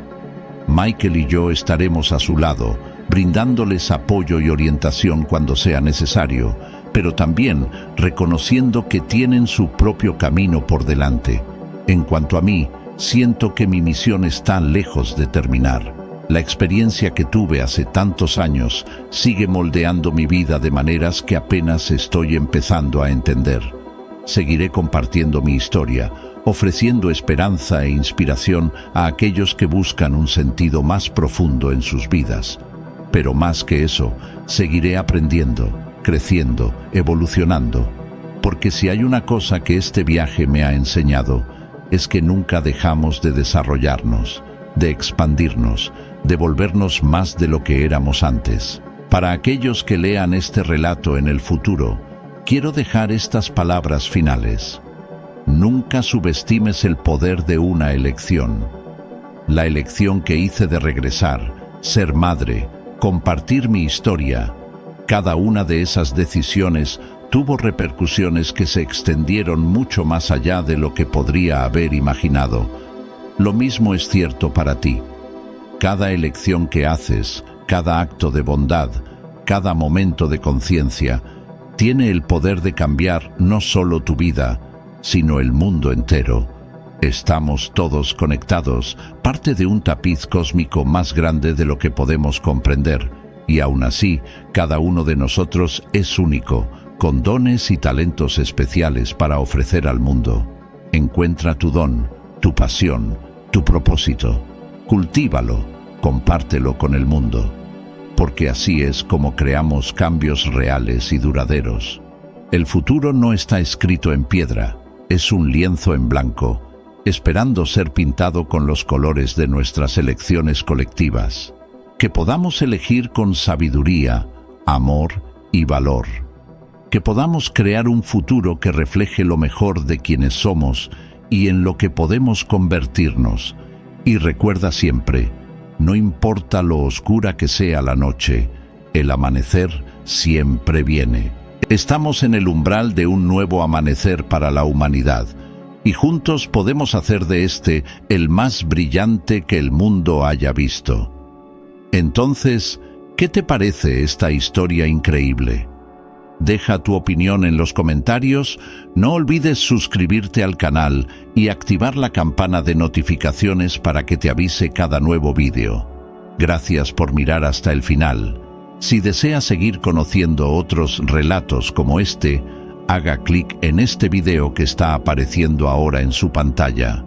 S1: Michael y yo estaremos a su lado, brindándoles apoyo y orientación cuando sea necesario, pero también reconociendo que tienen su propio camino por delante. En cuanto a mí, siento que mi misión está lejos de terminar. La experiencia que tuve hace tantos años sigue moldeando mi vida de maneras que apenas estoy empezando a entender. Seguiré compartiendo mi historia, ofreciendo esperanza e inspiración a aquellos que buscan un sentido más profundo en sus vidas. Pero más que eso, seguiré aprendiendo, creciendo, evolucionando. Porque si hay una cosa que este viaje me ha enseñado, es que nunca dejamos de desarrollarnos, de expandirnos, de volvernos más de lo que éramos antes. Para aquellos que lean este relato en el futuro, quiero dejar estas palabras finales. Nunca subestimes el poder de una elección. La elección que hice de regresar, ser madre, compartir mi historia, cada una de esas decisiones tuvo repercusiones que se extendieron mucho más allá de lo que podría haber imaginado. Lo mismo es cierto para ti. Cada elección que haces, cada acto de bondad, cada momento de conciencia, tiene el poder de cambiar no solo tu vida, sino el mundo entero. Estamos todos conectados, parte de un tapiz cósmico más grande de lo que podemos comprender, y aún así, cada uno de nosotros es único, con dones y talentos especiales para ofrecer al mundo. Encuentra tu don, tu pasión, tu propósito. Cultívalo, compártelo con el mundo, porque así es como creamos cambios reales y duraderos. El futuro no está escrito en piedra, es un lienzo en blanco, esperando ser pintado con los colores de nuestras elecciones colectivas. Que podamos elegir con sabiduría, amor y valor. Que podamos crear un futuro que refleje lo mejor de quienes somos y en lo que podemos convertirnos. Y recuerda siempre, no importa lo oscura que sea la noche, el amanecer siempre viene. Estamos en el umbral de un nuevo amanecer para la humanidad, y juntos podemos hacer de este el más brillante que el mundo haya visto. Entonces, ¿qué te parece esta historia increíble? Deja tu opinión en los comentarios, no olvides suscribirte al canal y activar la campana de notificaciones para que te avise cada nuevo vídeo. Gracias por mirar hasta el final. Si desea seguir conociendo otros relatos como este, haga clic en este video que está apareciendo ahora en su pantalla.